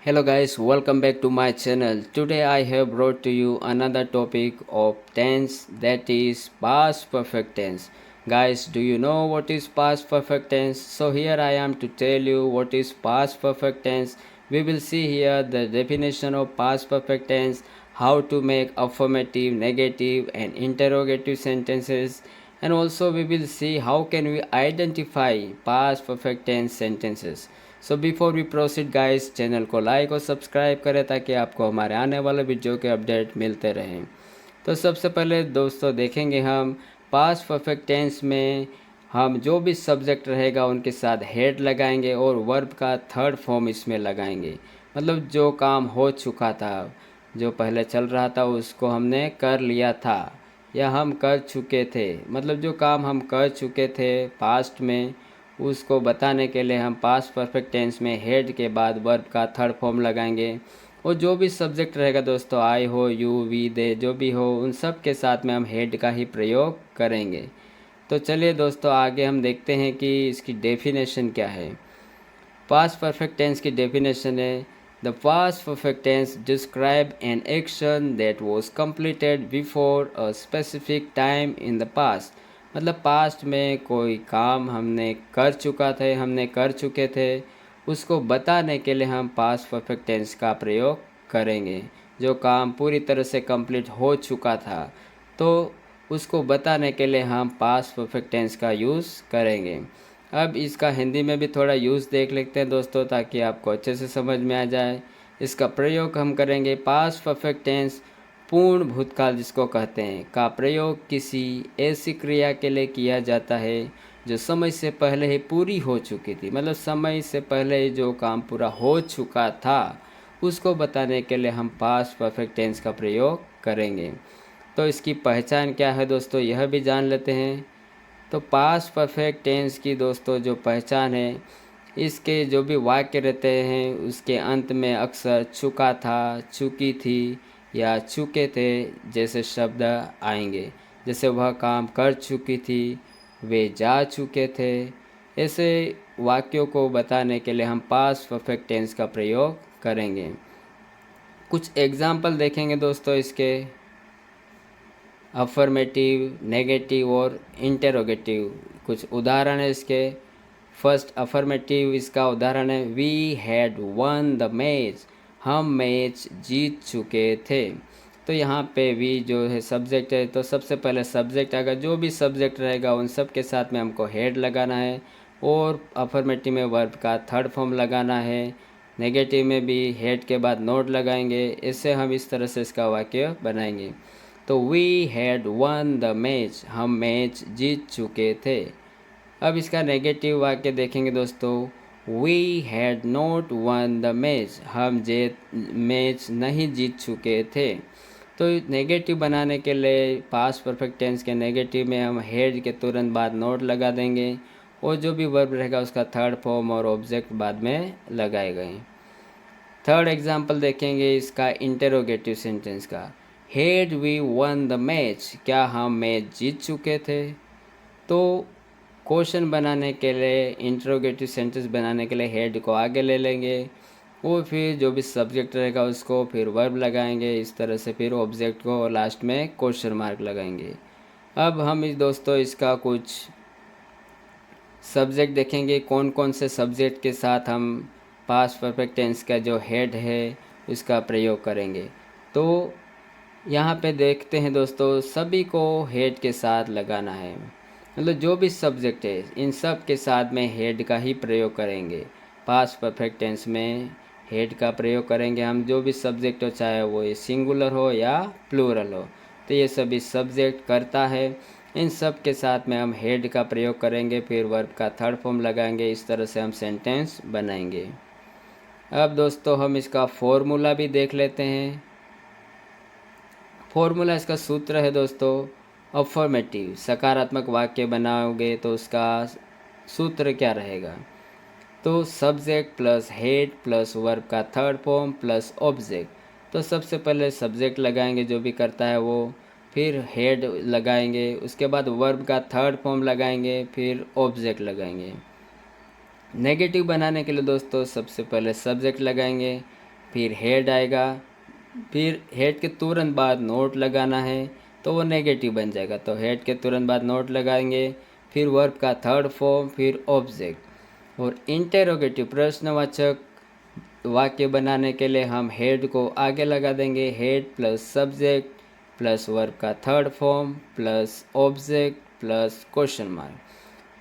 Hello guys, welcome back to my channel. Today I have brought to you another topic of tense, that is past perfect tense. Guys, do you know what is past perfect tense? So here I am to tell you what is past perfect tense. We will see here the definition of past perfect tense, how to make affirmative, negative and interrogative sentences, and also we will see how can we identify past perfect tense sentences. So before we proceed guys, channel को like और subscribe करें ताकि आपको हमारे आने वाले video के update मिलते रहें। तो सबसे पहले दोस्तों देखेंगे हम पास्ट परफेक्ट टेंस में हम जो भी सब्जेक्ट रहेगा उनके साथ हेड लगाएंगे और वर्ब का थर्ड फॉर्म इसमें लगाएंगे। मतलब जो काम हो चुका था, जो पहले चल रहा था उसको हमने कर लिया था या हम कर चुके थे, मतलब जो काम हम कर चुके थे पास्ट में उसको बताने के लिए हम पास्ट परफेक्ट टेंस में हेड के बाद वर्ब का थर्ड फॉर्म लगाएंगे। और जो भी सब्जेक्ट रहेगा दोस्तों, आई हो, यू, वी, दे, जो भी हो, उन सब के साथ में हम हेड का ही प्रयोग करेंगे। तो चलिए दोस्तों आगे हम देखते हैं कि इसकी डेफिनेशन क्या है। पास्ट परफेक्ट टेंस की डेफिनेशन है, the past perfect tense describe an action that was completed before a specific time in the past. मतलब पास्ट में कोई काम हमने कर चुके थे, उसको बताने के लिए हम पास्ट परफेक्ट टेंस का प्रयोग करेंगे। जो काम पूरी तरह से कंप्लीट हो चुका था तो उसको बताने के लिए हम पास्ट परफेक्ट टेंस का यूज़ करेंगे। अब इसका हिंदी में भी थोड़ा यूज़ देख लेते हैं दोस्तों, ताकि आपको अच्छे से समझ में आ जाए। इसका प्रयोग हम करेंगे पास्ट परफेक्ट टेंस पूर्ण भूतकाल जिसको कहते हैं का प्रयोग किसी ऐसी क्रिया के लिए किया जाता है जो समय से पहले ही पूरी हो चुकी थी। मतलब समय से पहले ही जो काम पूरा हो चुका था उसको बताने के लिए हम पास्ट परफेक्ट टेंस का प्रयोग करेंगे। तो इसकी पहचान क्या है दोस्तों, यह भी जान लेते हैं। तो पास्ट परफेक्ट टेंस की दोस्तों जो पहचान है, इसके जो भी वाक्य रहते हैं उसके अंत में अक्सर चुका था, चुकी थी या चुके थे जैसे शब्द आएंगे। जैसे वह काम कर चुकी थी, वे जा चुके थे। ऐसे वाक्यों को बताने के लिए हम पास्ट परफेक्ट टेंस का प्रयोग करेंगे। कुछ एग्जाम्पल देखेंगे दोस्तों इसके, अफर्मेटिव, नेगेटिव और इंटेरोगेटिव। कुछ उदाहरण है इसके। फर्स्ट अफर्मेटिव, इसका उदाहरण है we had won the match, हम मैच जीत चुके थे। तो यहाँ पे वी जो है सब्जेक्ट है, तो सबसे पहले सब्जेक्ट, अगर जो भी सब्जेक्ट रहेगा उन सब के साथ में हमको हेड लगाना है और अफर्मेटिव में वर्ब का थर्ड फॉर्म लगाना है। नेगेटिव में भी हेड के बाद नोट लगाएंगे। इससे हम इस तरह से इसका वाक्य बनाएंगे। तो we had won the match, हम मैच जीत चुके थे। अब इसका नेगेटिव वाक्य देखेंगे दोस्तों, we had not won the match, हम मैच नहीं जीत चुके थे। तो नेगेटिव बनाने के लिए पास्ट परफेक्ट टेंस के नेगेटिव में हम हेड के तुरंत बाद नोट लगा देंगे और जो भी वर्ब रहेगा उसका थर्ड फॉर्म और ऑब्जेक्ट बाद में लगाए गए। थर्ड एग्जाम्पल देखेंगे इसका इंटेरोगेटिव सेंटेंस का, had we won the match, क्या हम मैच जीत चुके थे। तो क्वेश्चन बनाने के लिए, इंट्रोगेटिव सेंटेंस बनाने के लिए हेड को आगे ले लेंगे और फिर जो भी सब्जेक्ट रहेगा उसको फिर वर्ब लगाएंगे, इस तरह से फिर ऑब्जेक्ट को और लास्ट में क्वेश्चन मार्क लगाएंगे। अब हम इस दोस्तों इसका कुछ सब्जेक्ट देखेंगे, कौन कौन से सब्जेक्ट के साथ हम पास्ट परफेक्ट टेंस का जो हेड है उसका प्रयोग करेंगे। तो यहाँ पे देखते हैं दोस्तों, सभी को हेड के साथ लगाना है। मतलब जो भी सब्जेक्ट है इन सब के साथ में हेड का ही प्रयोग करेंगे। पास्ट परफेक्ट टेंस में हेड का प्रयोग करेंगे हम, जो भी सब्जेक्ट हो, चाहे वो ये सिंगुलर हो या प्लूरल हो। तो ये सभी सब्जेक्ट करता है, इन सब के साथ में हम हेड का प्रयोग करेंगे, फिर वर्ब का थर्ड फॉर्म लगाएंगे। इस तरह से हम सेंटेंस बनाएंगे। अब दोस्तों हम इसका फॉर्मूला भी देख लेते हैं। फॉर्मूला, इसका सूत्र है दोस्तों, अफर्मेटिव सकारात्मक वाक्य बनाओगे तो उसका सूत्र क्या रहेगा। तो subject plus head plus verb का थर्ड फॉर्म प्लस ऑब्जेक्ट। तो सबसे पहले सब्जेक्ट लगाएंगे जो भी करता है वो, फिर हेड लगाएंगे, उसके बाद वर्ब का थर्ड फॉर्म लगाएंगे, फिर ऑब्जेक्ट लगाएंगे। नेगेटिव बनाने के लिए दोस्तों सबसे पहले सब्जेक्ट लगाएंगे, फिर हेड आएगा, फिर हेड के तुरंत बाद नोट लगाना है तो वो नेगेटिव बन जाएगा। तो हेड के तुरंत बाद नोट लगाएंगे, फिर वर्ब का थर्ड फॉर्म, फिर ऑब्जेक्ट। और इंटेरोगेटिव प्रश्नवाचक वाक्य बनाने के लिए हम हेड को आगे लगा देंगे, had plus subject plus verb का third form plus object plus question mark.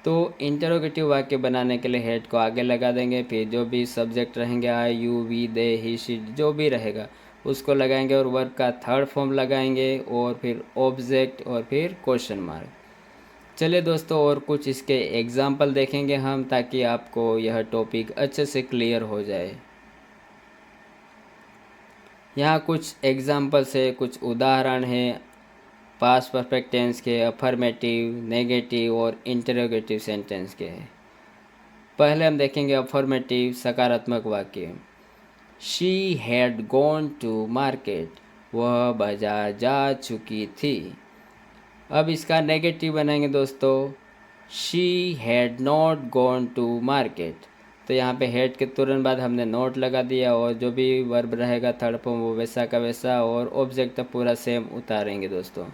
तो इंटरोगेटिव वाक्य बनाने के लिए हेड को आगे लगा देंगे, फिर जो भी सब्जेक्ट रहेंगे I you we they he she जो भी रहेगा उसको लगाएंगे और वर्ब का थर्ड फॉर्म लगाएंगे और फिर ऑब्जेक्ट और फिर क्वेश्चन मार्क। चलिए दोस्तों, और कुछ इसके एग्जाम्पल देखेंगे हम, ताकि आपको यह टॉपिक अच्छे से क्लियर हो जाए। यहाँ कुछ एग्जाम्पल से कुछ उदाहरण हैं पास्ट परफेक्ट टेंस के, अफर्मेटिव, नेगेटिव और इंटरोगेटिव सेंटेंस के हैं। पहले हम देखेंगे अफर्मेटिव सकारात्मक वाक्य। She had gone to market, वह बाजार जा चुकी थी। अब इसका नेगेटिव बनाएंगे दोस्तों, she had not gone to market. तो यहाँ पे हेड के तुरंत बाद हमने नोट लगा दिया और जो भी वर्ब रहेगा थर्ड फॉर्म वो वैसा का वैसा, और ऑब्जेक्ट तो पूरा सेम उतारेंगे दोस्तों।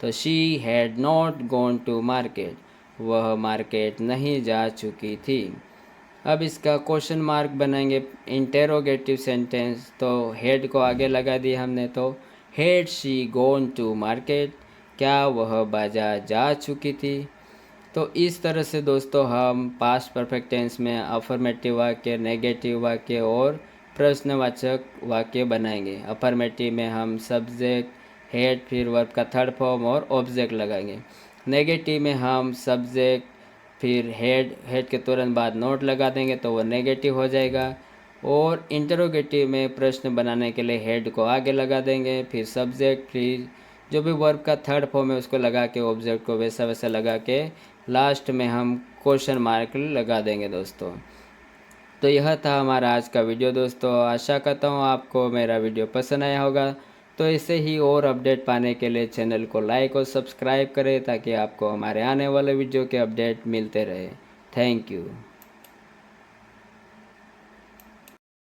तो she had not gone to market, वह मार्केट नहीं जा चुकी थी। अब इसका क्वेश्चन मार्क बनाएंगे इंटेरोगेटिव सेंटेंस। तो हेड को आगे लगा दिया हमने, तो had she gone to market, क्या वह बाजार जा चुकी थी। तो इस तरह से दोस्तों हम पास्ट परफेक्ट टेंस में अफर्मेटिव वाक्य, नेगेटिव वाक्य और प्रश्नवाचक वाक्य बनाएंगे। अफर्मेटिव में हम सब्जेक्ट, हेड, फिर वर्ब का थर्ड फॉर्म और ऑब्जेक्ट लगाएंगे। नेगेटिव में हम सब्जेक्ट, फिर हेड के तुरंत बाद नोट लगा देंगे तो वो नेगेटिव हो जाएगा। और इंटरोगेटिव में प्रश्न बनाने के लिए हेड को आगे लगा देंगे, फिर सब्जेक्ट, फिर जो भी वर्ब का थर्ड फॉर्म है उसको लगा के, ऑब्जेक्ट को वैसा वैसा लगा के लास्ट में हम क्वेश्चन मार्क लगा देंगे दोस्तों। तो यह था हमारा आज का वीडियो दोस्तों। आशा करता हूँ आपको मेरा वीडियो पसंद आया होगा। तो ऐसे ही और अपडेट पाने के लिए चैनल को लाइक और सब्सक्राइब करें, ताकि आपको हमारे आने वाले वीडियो के अपडेट मिलते रहे। Thank you.